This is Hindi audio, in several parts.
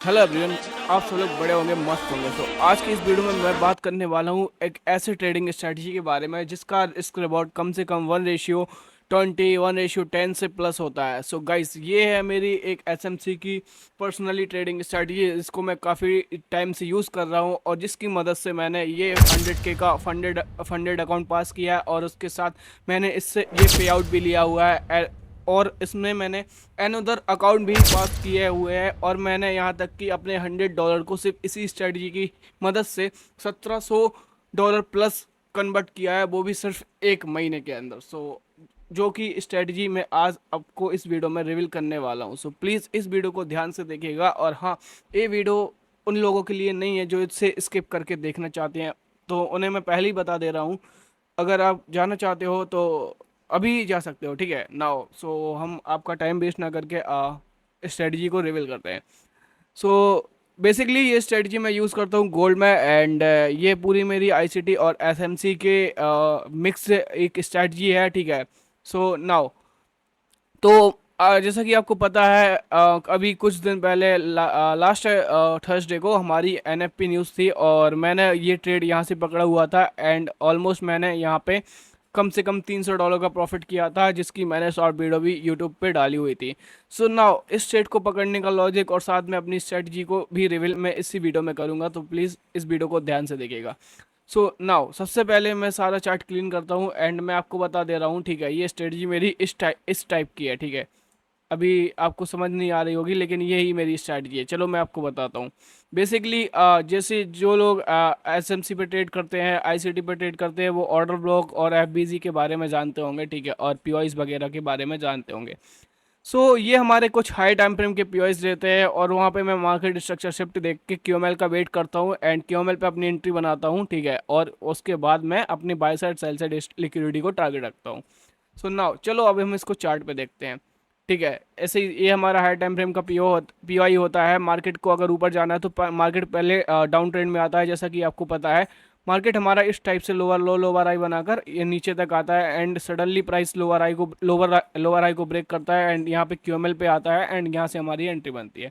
Hello everyone. आप सब लोग बड़े होंगे, मस्त होंगे। तो आज की इस वीडियो में मैं बात करने वाला हूँ एक ऐसे ट्रेडिंग स्ट्रैटेजी के बारे में जिसका रिस्क रिवॉर्ड कम से कम 1:20, 1:10 से प्लस होता है। सो गाइस, ये है मेरी एक एसएमसी की पर्सनली ट्रेडिंग स्ट्रैटेजी, जिसको मैं काफ़ी टाइम से यूज़ कर रहा हूँ और जिसकी मदद से मैंने ये 100K का फंडेड अकाउंट पास किया है और उसके साथ मैंने इससे ये पे आउट भी लिया हुआ है। और इसमें मैंने अनदर अकाउंट भी पास किए हुए हैं और मैंने यहाँ तक कि अपने $100 को सिर्फ इसी स्ट्रेटजी की मदद से $1700 प्लस कन्वर्ट किया है, वो भी सिर्फ एक महीने के अंदर। जो कि स्ट्रेटजी मैं आज आपको इस वीडियो में रिवील करने वाला हूँ। सो प्लीज़ इस वीडियो को ध्यान से देखिएगा। और हाँ, ये वीडियो उन लोगों के लिए नहीं है जो इससे स्किप करके देखना चाहते हैं, तो उन्हें मैं पहले ही बता दे रहा हूँ। अगर आप जाना चाहते हो तो अभी जा सकते हो, ठीक है नाउ। हम आपका टाइम वेस्ट ना करके स्ट्रेटजी को रिवील करते हैं। सो बेसिकली ये स्ट्रेटजी मैं यूज़ करता हूँ गोल्ड में, एंड ये पूरी मेरी आईसीटी और एसएमसी के मिक्स एक स्ट्रेटजी है, ठीक है। सो नाउ तो जैसा कि आपको पता है, अभी कुछ दिन पहले लास्ट थर्सडे को हमारी एनएफपी न्यूज़ थी और मैंने ये ट्रेड यहाँ से पकड़ा हुआ था एंड ऑलमोस्ट मैंने यहाँ पे कम से कम $300 का प्रॉफिट किया था, जिसकी मैंने शॉर्ट वीडियो भी यूट्यूब पे डाली हुई थी। सो नाउ इस ट्रेड को पकड़ने का लॉजिक और साथ में अपनी स्ट्रेटजी को भी रिवील मैं इसी वीडियो में करूँगा, तो प्लीज़ इस वीडियो को ध्यान से देखिएगा। सो नाउ सबसे पहले मैं सारा चार्ट क्लीन करता हूँ एंड मैं आपको बता दे रहा हूँ, ठीक है। ये स्ट्रेटजी मेरी इस टाइप की है, ठीक है। अभी आपको समझ नहीं आ रही होगी, लेकिन यही मेरी स्ट्रैटेजी है। चलो मैं आपको बताता हूँ। बेसिकली जैसे जो लोग एसएमसी पे ट्रेड करते हैं, आईसीटी पे ट्रेड करते हैं, वो ऑर्डर ब्लॉक और एफबीजी के बारे में जानते होंगे, ठीक है, और पीओआईज वगैरह के बारे में जानते होंगे। ये हमारे कुछ हाई टाइम फ्रेम के पीओआईज रहते हैं और वहाँ पे मैं मार्केट स्ट्रक्चर शिफ्ट देख के क्यूएमएल का वेट करता हूँ एंड क्यूएमएल पे अपनी एंट्री बनाता हूँ, ठीक है। और उसके बाद मैं अपनी by side sell side liquidity को टारगेट रखता हूँ। नाउ चलो अब हम इसको चार्ट पे देखते हैं, ठीक है। ऐसे ही ये हमारा हाई टाइम फ्रेम का पीओआई होता है। मार्केट को अगर ऊपर जाना है तो मार्केट पहले डाउन ट्रेंड में आता है, जैसा कि आपको पता है। मार्केट हमारा इस टाइप से लोअर लो लोअर हाई बनाकर ये नीचे तक आता है and suddenly price lower high को ब्रेक करता है एंड यहाँ पे क्यूएमएल पे आता है एंड यहाँ से हमारी एंट्री बनती है,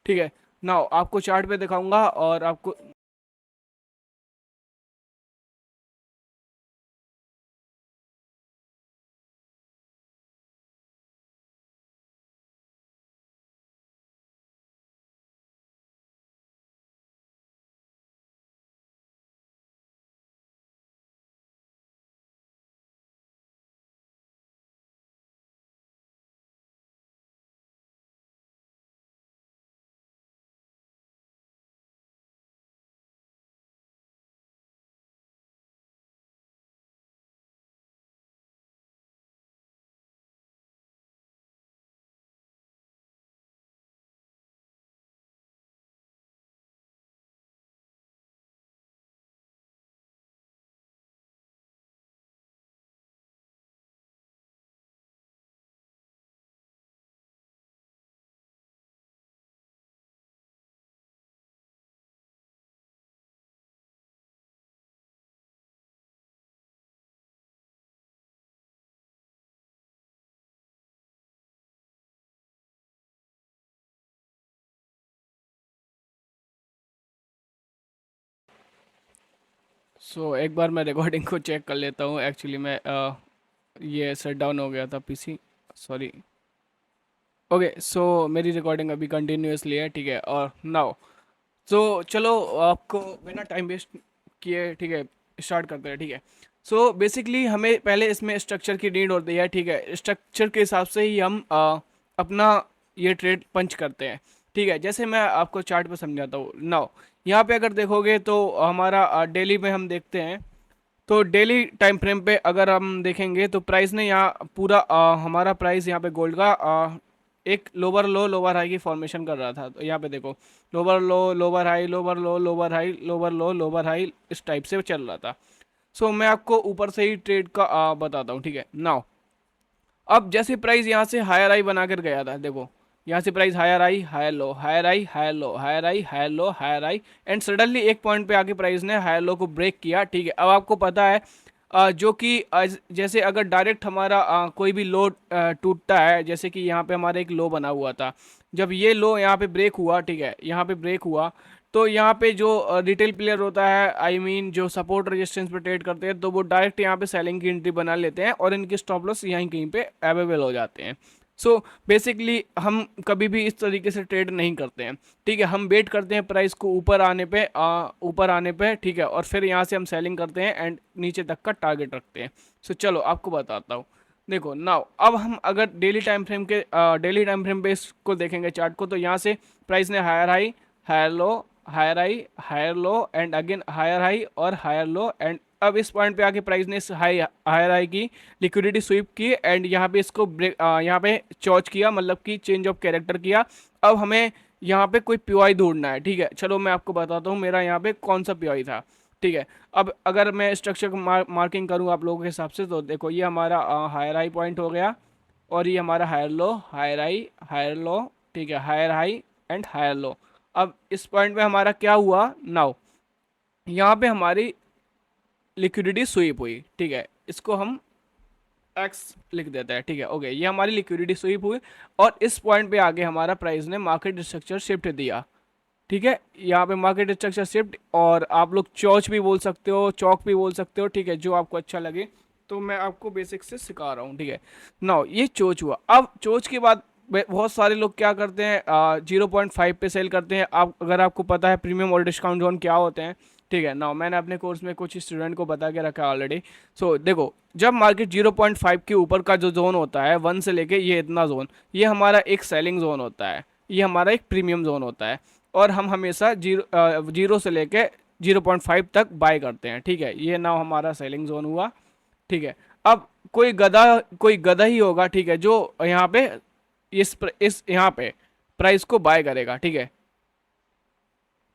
ठीक है। नाउ आपको चार्ट पे दिखाऊंगा और आपको एक बार मैं रिकॉर्डिंग को चेक कर लेता हूँ। एक्चुअली मैं ये शट डाउन हो गया था पीसी, सॉरी। ओके, मेरी रिकॉर्डिंग अभी कंटिन्यूअसली है, ठीक है। और नाउ चलो आपको बिना टाइम वेस्ट किए, ठीक है, स्टार्ट करते हैं, ठीक है। बेसिकली हमें पहले इसमें स्ट्रक्चर की नीड होती है, ठीक है। स्ट्रक्चर के हिसाब से ही हम अपना ये ट्रेड पंच करते हैं, ठीक है। जैसे मैं आपको चार्ट पे समझाता हूँ। नाउ यहाँ पे अगर देखोगे तो हमारा डेली में हम देखते हैं, तो डेली टाइम फ्रेम पे अगर हम देखेंगे तो प्राइस ने यहाँ पूरा हमारा प्राइस यहाँ पे गोल्ड का एक लोअर लो लोअर हाई की फॉर्मेशन कर रहा था। तो यहाँ पे देखो, लोअर लो लोअर हाई, लोअर लो लोअर हाई, लोअर लो लोअर हाई, इस टाइप से चल रहा था। मैं आपको ऊपर से ही ट्रेड का बताता हूँ, ठीक है। नाउ अब जैसे प्राइस यहाँ से हायर आई बनाकर गया था, देखो यहाँ से price higher high, higher low, higher high, higher low, higher high, higher low, higher high, and suddenly एक पॉइंट पे आके प्राइस ने हायर लो को ब्रेक किया, ठीक है। अब आपको पता है जो कि जैसे अगर डायरेक्ट हमारा कोई भी लो टूटता है, जैसे कि यहाँ पे हमारा एक लो बना हुआ था, जब ये लो यहाँ पे ब्रेक हुआ, ठीक है, यहाँ पे ब्रेक हुआ, तो यहाँ पे जो रिटेल प्लेयर होता है, आई मीन जो सपोर्ट रेजिस्टेंस पे ट्रेड करते हैं, तो वो डायरेक्ट यहाँ पे सेलिंग की एंट्री बना लेते हैं और इनके स्टॉप लॉस यहीं कहीं पे अवेलेबल हो जाते हैं। सो बेसिकली हम कभी भी इस तरीके से ट्रेड नहीं करते हैं, ठीक है। हम वेट करते हैं प्राइस को ऊपर आने पे, ठीक है, और फिर यहाँ से हम सेलिंग करते हैं एंड नीचे तक का टारगेट रखते हैं। सो चलो आपको बताता हूँ। देखो नाउ अब हम अगर डेली टाइम फ्रेम पे इसको देखेंगे चार्ट को, तो यहाँ से प्राइस ने higher high, higher low, higher high, higher low and again higher high और हायर लो, एंड अब इस पॉइंट पे आके प्राइस ने हायर हाई की, लिक्विडिटी स्वीप की एंड यहाँ पे इसको ब्रेक, यहाँ पे चॉच किया, मतलब कि चेंज ऑफ कैरेक्टर किया। अब हमें यहाँ पे कोई पीओआई ढूंढना है, ठीक है। चलो मैं आपको बताता हूँ मेरा यहाँ पे कौन सा पीओआई था, ठीक है। अब अगर मैं स्ट्रक्चर को मार्किंग करूँ आप लोगों के हिसाब से, तो देखो ये हमारा हायर हाई पॉइंट हो गया और ये हमारा higher low, higher high, higher low, ठीक है, higher high and higher low. अब इस पॉइंट पे हमारा क्या हुआ नाउ, यहाँ पे हमारी लिक्विडिटी स्वीप हुई, ठीक है, इसको हम एक्स लिख देते हैं, ठीक है, ओके। ये हमारी लिक्विडिटी स्वीप हुई और इस पॉइंट पे आगे हमारा प्राइस ने मार्केट स्ट्रक्चर शिफ्ट दिया, ठीक है। यहाँ पे मार्केट स्ट्रक्चर शिफ्ट, और आप लोग चौच भी बोल सकते हो, चौक भी बोल सकते हो, ठीक है, जो आपको अच्छा लगे। तो मैं आपको बेसिक से सिखा रहा हूँ, ठीक है। नाउ ये चोच हुआ। अब चोच के बाद बहुत सारे लोग क्या करते हैं, 0.5 पे सेल करते हैं। आप अगर आपको पता है प्रीमियम और डिस्काउंट जोन क्या होते हैं, ठीक है। नाउ मैंने अपने कोर्स में कुछ स्टूडेंट को बता के रखा है ऑलरेडी। सो देखो, जब मार्केट 0.5 के ऊपर का जो जोन होता है, 1 से लेके ये इतना जोन, ये हमारा एक सेलिंग जोन होता है, ये हमारा एक प्रीमियम जोन होता है, और हम हमेशा जीरो से लेके 0.5 तक बाय करते हैं, ठीक है। ये नाउ हमारा सेलिंग जोन हुआ, ठीक है। अब कोई गधा ही होगा, ठीक है, जो यहाँ पे इस यहाँ पे प्राइस को बाय करेगा, ठीक है,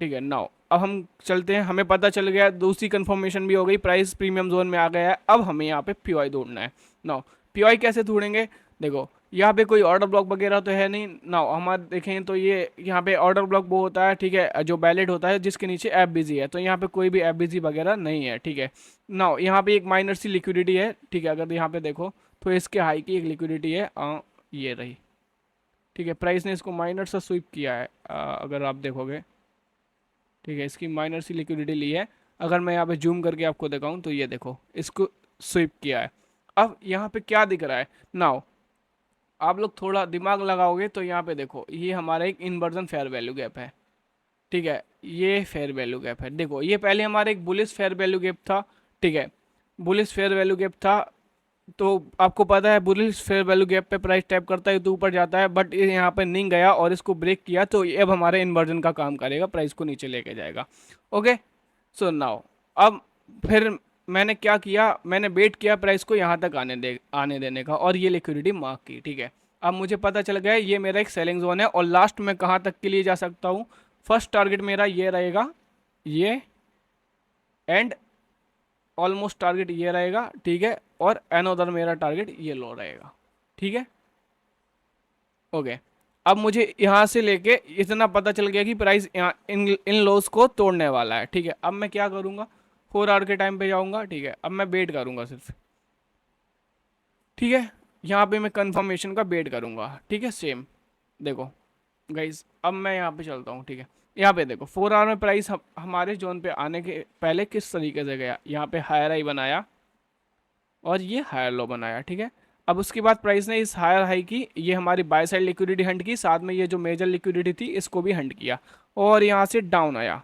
ठीक है। नाउ अब हम चलते हैं, हमें पता चल गया, दूसरी कंफर्मेशन भी हो गई, प्राइस प्रीमियम जोन में आ गया है। अब हमें यहाँ पे पीओआई ढूंढना है। नाउ पीओआई कैसे ढूंढेंगे, देखो यहाँ पे कोई ऑर्डर ब्लॉक वगैरह तो है नहीं। नाउ हमारे देखें तो ये यहाँ पे ऑर्डर ब्लॉक वो होता है, ठीक है, जो वैलिड होता है जिसके नीचे एफ बिजी है, तो यहाँ पे कोई भी एफ बिजी वगैरह नहीं है, ठीक है। नाउ यहाँ पे एक माइनर सी लिक्विडिटी है, ठीक है, अगर यहाँ पे देखो तो इसके हाई की एक लिक्विडिटी है, ये रही, ठीक है। प्राइस ने इसको माइनर सा स्वीप किया है, अगर आप देखोगे, ठीक है, इसकी माइनर सी लिक्विडिटी ली है। अगर मैं यहाँ पे जूम करके आपको दिखाऊं तो ये देखो इसको स्वीप किया है। अब यहाँ पे क्या दिख रहा है नाउ, आप लोग थोड़ा दिमाग लगाओगे तो यहाँ पे देखो ये हमारा एक इन्वर्जन फेयर वैल्यू गैप है, ठीक है, ये फेयर वैल्यू गैप है। देखो ये पहले हमारा एक बुलिश फेयर वैल्यू गैप था, ठीक है, बुलिश फेयर वैल्यू गैप था। तो आपको पता है बुलिश फेयर वैल्यू गैप पे प्राइस टैप करता है तो ऊपर जाता है, बट ये यहाँ पे नहीं गया और इसको ब्रेक किया, तो ये अब हमारे इन्वर्जन का काम करेगा, प्राइस को नीचे लेके जाएगा। ओके, सो नाउ अब फिर मैंने क्या किया, मैंने वेट किया प्राइस को यहाँ तक आने देने का, और ये लिक्विडिटी मार्क की, ठीक है। अब मुझे पता चल गया ये मेरा एक सेलिंग जोन है, और लास्ट में कहाँ तक के लिए जा सकता हूँ, फर्स्ट टारगेट मेरा ये रहेगा, ये, एंड ऑलमोस्ट टारगेट ये रहेगा, ठीक है, और अनदर मेरा टारगेट ये लो रहेगा, ठीक है, ओके। अब मुझे यहाँ से लेके इतना पता चल गया कि प्राइस यहाँ इन लोस को तोड़ने वाला है, ठीक है। अब मैं क्या करूँगा, 4 आवर के टाइम पे जाऊँगा, ठीक है। अब मैं वेट करूँगा सिर्फ, ठीक है, यहाँ पे मैं कंफर्मेशन का वेट करूँगा, ठीक है, सेम। देखो गाइज अब मैं यहाँ पे चलता हूँ, ठीक है। यहाँ पे देखो 4 आवर में प्राइस हमारे जोन पे आने के पहले किस तरीके से गया, यहाँ पे हायर हाई बनाया और ये हायर लो बनाया, ठीक है। अब उसके बाद प्राइस ने इस हायर हाई की, ये हमारी बाय साइड लिक्विडिटी हंट की, साथ में ये जो मेजर लिक्विडिटी थी इसको भी हंट किया, और यहाँ से डाउन आया,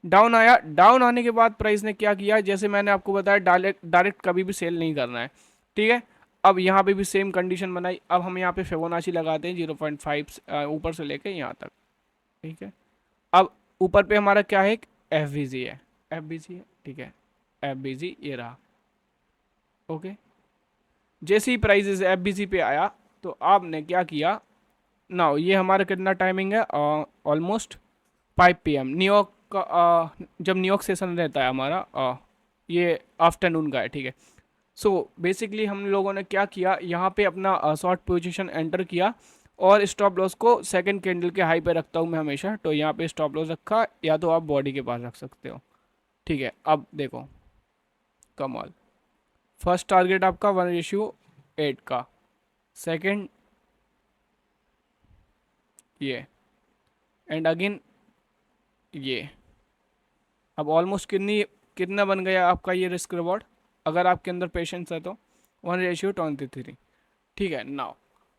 डाउन आया। डाउन आने के बाद प्राइस ने क्या किया, जैसे मैंने आपको बताया डायरेक्ट डायरेक्ट कभी भी सेल नहीं करना है, ठीक है। अब यहाँ पे भी सेम कंडीशन बनाई। अब हम यहाँ पे फिबोनाची लगाते हैं 0.5 ऊपर से लेके यहाँ तक, ठीक है। अब ऊपर पे हमारा क्या है, एफ बी जी है, एफ बी जी है, ठीक है, एफ बी जी ये रहा, ओके। जैसे ही प्राइस एफ बी जी पे आया तो आपने क्या किया, नाउ ये हमारा कितना टाइमिंग है, ऑलमोस्ट 5 PM न्यूयॉर्क का, जब न्यूयॉर्क सेशन रहता है हमारा, ये आफ्टरनून का है, ठीक है। सो बेसिकली हम लोगों ने क्या किया, यहाँ पे अपना शॉर्ट पोजीशन एंटर किया, और स्टॉप लॉस को सेकंड कैंडल के हाई पे रखता हूँ मैं हमेशा, तो यहाँ पे स्टॉप लॉस रखा, या तो आप बॉडी के पास रख सकते हो, ठीक है। अब देखो कमाल, फर्स्ट टारगेट आपका 1:8 का, सेकंड ये, एंड अगेन ये। अब ऑलमोस्ट कितना बन गया आपका ये रिस्क रिवॉर्ड, अगर आपके अंदर पेशेंस है तो 1:23। ठीक है, नाउ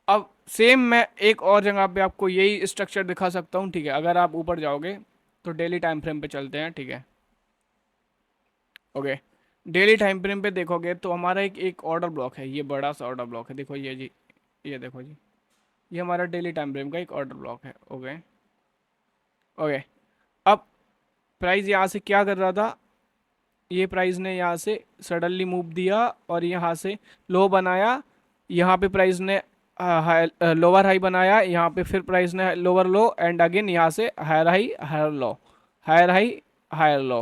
अब सेम मैं एक और जगह पे आपको यही स्ट्रक्चर दिखा सकता हूँ। ठीक है, अगर आप ऊपर जाओगे तो डेली टाइम फ्रेम पे चलते हैं। ठीक है, ओके, डेली टाइम फ्रेम पे देखोगे तो हमारा एक ऑर्डर ब्लॉक है, ये बड़ा सा ऑर्डर ब्लॉक है, देखो ये जी, ये देखो जी, ये हमारा डेली टाइम फ्रेम का एक ऑर्डर ब्लॉक है। ओके, ओके, अब प्राइस यहाँ से क्या कर रहा था, ये प्राइस ने यहाँ से सडनली मूव दिया और यहाँ से लो बनाया, यहाँ पे प्राइस ने लोअर हाई बनाया, यहाँ पे फिर प्राइस ने लोअर लो, एंड अगेन यहाँ से higher high higher low, higher high higher low,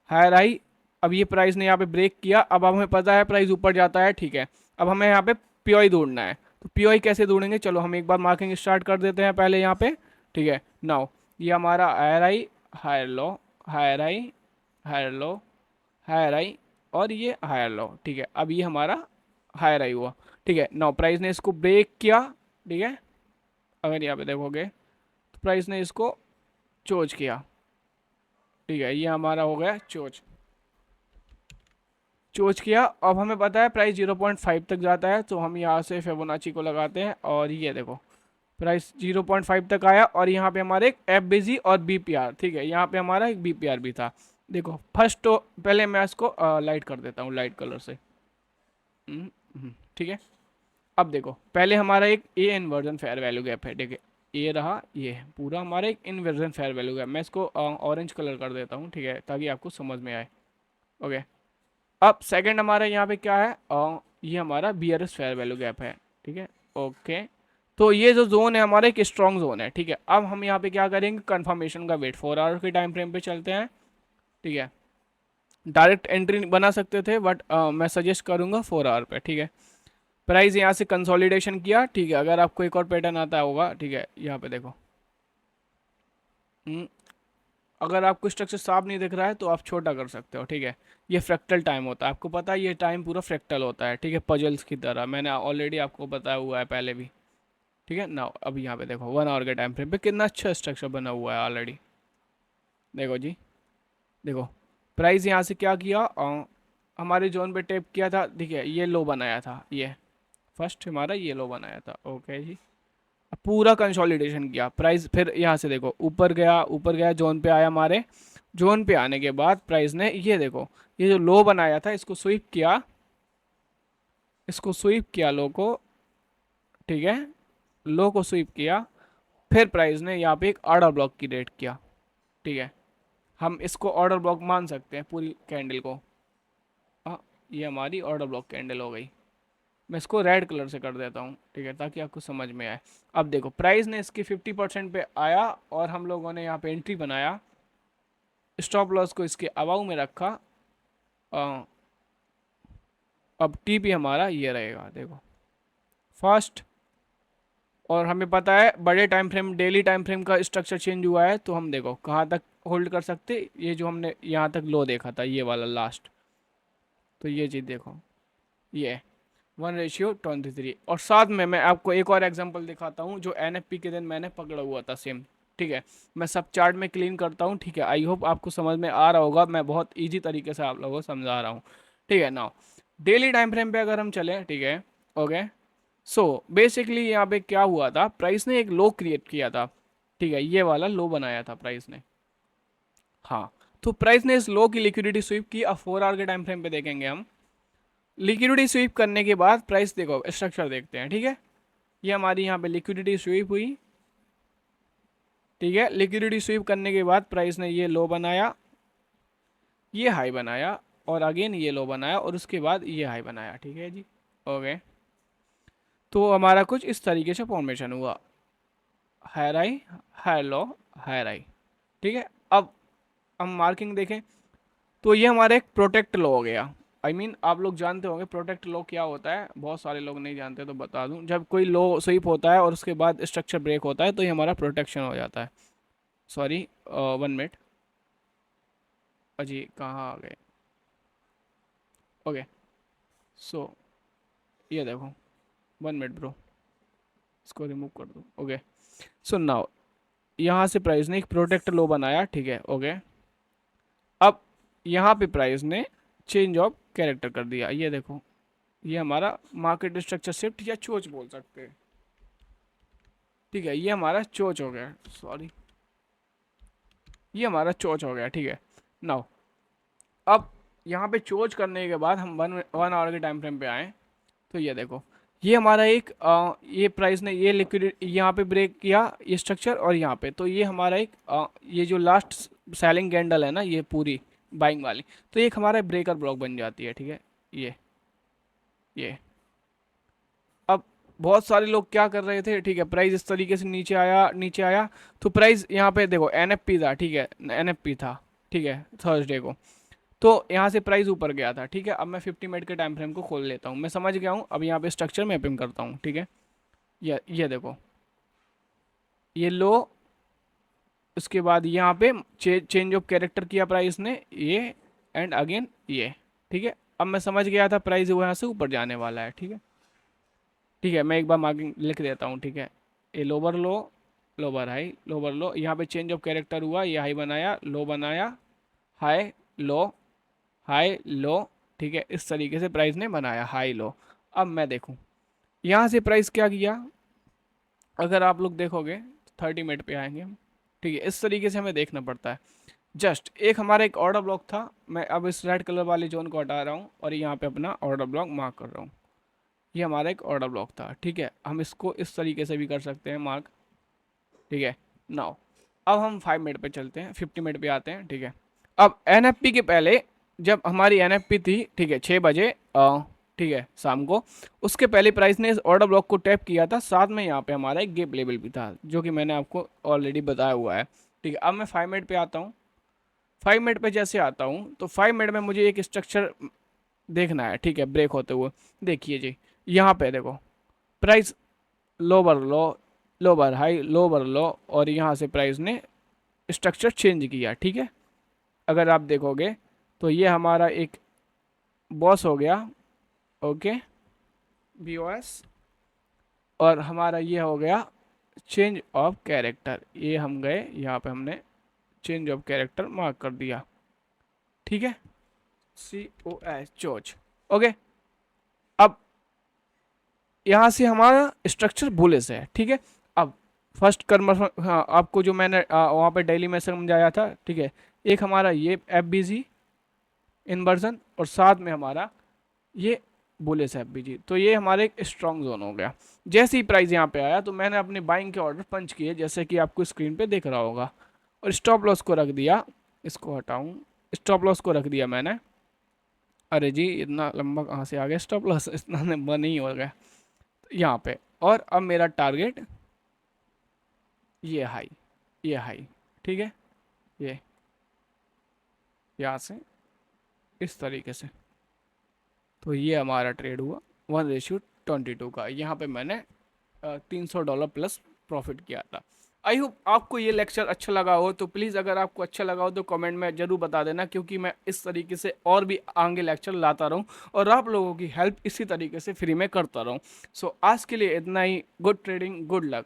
higher high. अब ये प्राइस ने यहाँ पे ब्रेक किया, अब हमें पता है प्राइस ऊपर जाता है। ठीक है, अब हमें यहाँ पे पीओई ढूंढना है, तो पीओई कैसे ढूंढेंगे, चलो हम एक बार मार्किंग स्टार्ट कर देते हैं पहले यहाँ पे। ठीक है, नाउ ये हमारा higher high higher low, higher high higher low, higher I, और ये हायर लो। ठीक है, अब ये हमारा हायर आई हुआ। ठीक है, नाउ प्राइस ने इसको ब्रेक किया। ठीक है, अगर यहाँ पे देखोगे तो प्राइस ने इसको चोज किया। ठीक है, ये हमारा हो गया चोज, चोज किया। अब हमें पता है प्राइस 0.5 तक जाता है, तो हम यहाँ से फिबोनाची को लगाते हैं और ये देखो प्राइस 0.5 तक आया, और यहाँ पे हमारे एक एफ बी जी और बी पी आर। ठीक है, यहाँ पे हमारा एक बी पी आर भी था। देखो फर्स्ट तो पहले मैं इसको लाइट कर देता हूँ लाइट कलर से। ठीक है, अब देखो पहले हमारा एक ए इन्वर्जन फेयर वैल्यू गैप है। ठीक है, ये रहा, ये पूरा हमारा एक इन्वर्जन फेयर वैल्यू गैप, मैं इसको ऑरेंज कलर कर देता हूँ। ठीक है, ताकि आपको समझ में आए। ओके, अब सेकंड हमारा यहाँ पे क्या है, ये हमारा बियरस फेयर वैल्यू गैप है। ठीक है, ओके, तो ये जो जोन है हमारा एक स्ट्रॉन्ग जोन है। ठीक है, अब हम यहाँ पे क्या करेंगे, कंफर्मेशन का वेट 4 आवर के टाइम फ्रेम पे चलते हैं। ठीक है, डायरेक्ट एंट्री बना सकते थे, बट मैं सजेस्ट करूँगा 4 आवर पे। ठीक है, प्राइस यहाँ से कंसोलिडेशन किया। ठीक है, अगर आपको एक और पैटर्न आता होगा, ठीक है, यहाँ पे देखो, हम्म, अगर आपको स्ट्रक्चर साफ नहीं दिख रहा है तो आप छोटा कर सकते हो। ठीक है, ये फ्रैक्टल टाइम होता है, आपको पता है ये टाइम पूरा फ्रैक्टल होता है। ठीक है, पजल्स की तरह, मैंने ऑलरेडी आपको बताया हुआ है पहले भी। ठीक है ना, अब यहाँ पे देखो 1 आवर के टाइम फ्रेम पे कितना अच्छा स्ट्रक्चर बना हुआ है ऑलरेडी। देखो जी, देखो प्राइस यहाँ से क्या किया, हमारे जोन पे टैप किया था। ठीक है, ये लो बनाया था, ये फर्स्ट हमारा ये लो बनाया था। ओके जी, पूरा कंसोलिडेशन किया प्राइस, फिर यहाँ से देखो ऊपर गया, ऊपर गया, जोन पे आया, हमारे जोन पे आने के बाद प्राइस ने ये देखो ये जो लो बनाया था इसको स्वीप किया, इसको स्वीप किया लो को। ठीक है, लो को स्वीप किया, फिर प्राइस ने यहाँ पे एक ऑर्डर ब्लॉक क्रिएट किया। ठीक है, हम इसको ऑर्डर ब्लॉक मान सकते हैं पूरी कैंडल को। ये हमारी ऑर्डर ब्लॉक कैंडल हो गई। मैं इसको रेड कलर से कर देता हूँ। ठीक है, ताकि आपको समझ में आए। अब देखो प्राइस ने इसके 50% पे आया, और हम लोगों ने यहाँ पे एंट्री बनाया, स्टॉप लॉस को इसके अबाउ में रखा। अ, अब टीपी हमारा ये रहेगा, देखो फर्स्ट। और हमें पता है बड़े time frame daily time frame का स्ट्रक्चर चेंज हुआ है, तो हम देखो कहाँ तक होल्ड कर सकते, ये जो हमने यहाँ तक लो देखा था ये वाला लास्ट, तो ये चीज़ देखो, ये 1:23। और साथ में मैं आपको एक और एग्जांपल दिखाता हूँ जो एनएफपी के दिन मैंने पकड़ा हुआ था सेम। ठीक है, मैं सब चार्ट में क्लीन करता हूँ। ठीक है, आई होप आपको समझ में आ रहा होगा, मैं बहुत इजी तरीके से आप लोगों को समझा रहा हूँ। ठीक है, नाउ डेली टाइम फ्रेम पे अगर हम चलें, ठीक है, ओके, सो बेसिकली यहाँ पे क्या हुआ था, प्राइस ने एक लो क्रिएट किया था। ठीक है, ये वाला लो बनाया था प्राइस ने। हाँ, तो प्राइस ने इस लो की लिक्विडिटी स्वीप की। अब 4 आवर के टाइम फ्रेम पे देखेंगे हम, लिक्विडिटी स्वीप करने के बाद प्राइस देखो स्ट्रक्चर देखते हैं। ठीक है, ये हमारी यहाँ पे लिक्विडिटी स्वीप हुई। ठीक है, लिक्विडिटी स्वीप करने के बाद प्राइस ने ये लो बनाया, ये हाई बनाया, और अगेन ये लो बनाया, और उसके बाद ये हाई बनाया। ठीक है जी, ओके, तो हमारा कुछ इस तरीके से फॉर्मेशन हुआ, higher high higher low higher high. ठीक है, अब हम मार्किंग देखें तो ये हमारा एक प्रोटेक्ट लो हो गया। आई मीन आप लोग जानते होंगे प्रोटेक्ट लो क्या होता है, बहुत सारे लोग नहीं जानते, तो बता दूं, जब कोई लो स्वीप होता है और उसके बाद स्ट्रक्चर ब्रेक होता है तो ये हमारा प्रोटेक्शन हो जाता है। सॉरी, 1 मिनट, अजी कहाँ आ गए। ओके, सो ये देखो, 1 मिनट ब्रो, इसको रिमूव कर दो। ओके, सो नाउ यहाँ से प्राइस ने एक प्रोटेक्ट लो बनाया, ठीक है, ओके। अब यहाँ पे प्राइस ने चेंज ऑफ कैरेक्टर कर दिया, ये देखो, ये हमारा मार्केट स्ट्रक्चर शिफ्ट या चोच बोल सकते हैं, ठीक है, ये हमारा चोच हो गया, सॉरी, ये हमारा चोच हो गया, ठीक है। नाउ अब यहाँ पे चोच करने के बाद हम 1 आवर के टाइम फ्रेम पे आए, तो ये देखो, ये हमारा एक ये प्राइस ने ये लिक्विड यहाँ पे ब्रेक किया, ये स्ट्रक्चर, और यहाँ पे तो ये हमारा एक ये जो लास्ट सेलिंग कैंडल है ना, ये पूरी बाइंग वाली, तो ये एक हमारा ब्रेकर ब्लॉक बन जाती है, ठीक है। ये अब बहुत सारे लोग क्या कर रहे थे, ठीक है, प्राइस इस तरीके से नीचे आया, तो प्राइस यहाँ पे देखो एनएफपी था, ठीक है, एनएफपी था, ठीक है, थर्सडे को, तो यहाँ से प्राइस ऊपर गया था, ठीक है। अब मैं 50 मिनट के टाइम फ्रेम को खोल लेता हूँ, मैं समझ गया हूँ। अब यहाँ पे स्ट्रक्चर मैपिंग करता हूँ, ठीक है। ये देखो, ये लो, उसके बाद यहाँ पे चेंज ऑफ कैरेक्टर किया प्राइस ने, ये एंड अगेन ये, ठीक है। अब मैं समझ गया था प्राइस वो यहाँ से ऊपर जाने वाला है, ठीक है, ठीक है। मैं एक बार मार्किंग लिख देता हूँ, ठीक है। ये लोअर लो, लोअर हाई, लोअर लो, यहाँ पे चेंज ऑफ कैरेक्टर हुआ, ये हाई बनाया, लो बनाया, हाई लो, हाई लो, ठीक है, इस तरीके से प्राइस ने बनाया हाई लो। अब मैं देखूं यहाँ से प्राइस क्या किया, अगर आप लोग देखोगे तो 30 मिनट पे आएंगे हम, ठीक है, इस तरीके से हमें देखना पड़ता है। जस्ट एक हमारा एक ऑर्डर ब्लॉक था, मैं अब इस रेड कलर वाले जोन को हटा रहा हूँ और यहाँ पे अपना ऑर्डर ब्लॉक मार्क कर रहा हूँ। ये हमारा एक ऑर्डर ब्लॉक था, ठीक है, हम इसको इस तरीके से भी कर सकते हैं मार्क, ठीक है। नाउ अब हम 5 मिनट पे चलते हैं, 50 मिनट पे आते हैं, ठीक है। अब एनएफपी के पहले जब हमारी एनएफपी थी, ठीक है, 6 बजे, ठीक है, शाम को, उसके पहले प्राइस ने इस ऑर्डर ब्लॉक को टैप किया था, साथ में यहाँ पे हमारा एक गेप लेवल भी था, जो कि मैंने आपको ऑलरेडी बताया हुआ है, ठीक है। अब मैं 5 मिनट पे आता हूँ, 5 मिनट पे जैसे आता हूँ तो 5 मिनट में मुझे एक स्ट्रक्चर देखना है, ठीक है, ब्रेक होते हुए। देखिए जी, यहाँ पे देखो, प्राइस लोअर लो, लोअर हाई, लोअर लो, और यहाँ से प्राइस ने स्ट्रक्चर चेंज किया, ठीक है। अगर आप देखोगे तो ये हमारा एक बॉस हो गया, ओके, BOS, और हमारा ये हो गया चेंज ऑफ कैरेक्टर, ये हम गए यहाँ पे, हमने चेंज ऑफ कैरेक्टर मार्क कर दिया, ठीक है, COS चोच, ओके। अब यहाँ से हमारा स्ट्रक्चर बुलिश है, ठीक है। अब फर्स्ट कर्मर, हाँ, आपको जो मैंने वहाँ पे डेली में समझाया था, ठीक है, एक हमारा ये FBG इन्वर्जन, और साथ में हमारा ये बुलिश FBG, तो ये हमारे एक स्ट्रॉन्ग जोन हो गया। जैसे ही प्राइस यहाँ पे आया तो मैंने अपने बाइंग के ऑर्डर पंच किए, जैसे कि आपको स्क्रीन पे दिख रहा होगा, और स्टॉप लॉस को रख दिया, इसको हटाऊं, स्टॉप लॉस को रख दिया मैंने, अरे जी इतना लंबा कहाँ से आ गया स्टॉप लॉस, इतना लंबा नहीं हो गया, यहाँ पे। और अब मेरा टारगेट ये हाई, ये हाई, ठीक है, ये यहाँ से इस तरीके से, तो ये हमारा ट्रेड हुआ 1:22 का, यहाँ पे मैंने $300 प्लस प्रॉफिट किया था। आई होप आपको ये लेक्चर अच्छा लगा हो, तो प्लीज़ अगर आपको अच्छा लगा हो तो कमेंट में ज़रूर बता देना, क्योंकि मैं इस तरीके से और भी आगे लेक्चर लाता रहूँ और आप लोगों की हेल्प इसी तरीके से फ्री में करता रहूँ। सो आज के लिए इतना ही, गुड ट्रेडिंग, गुड लक।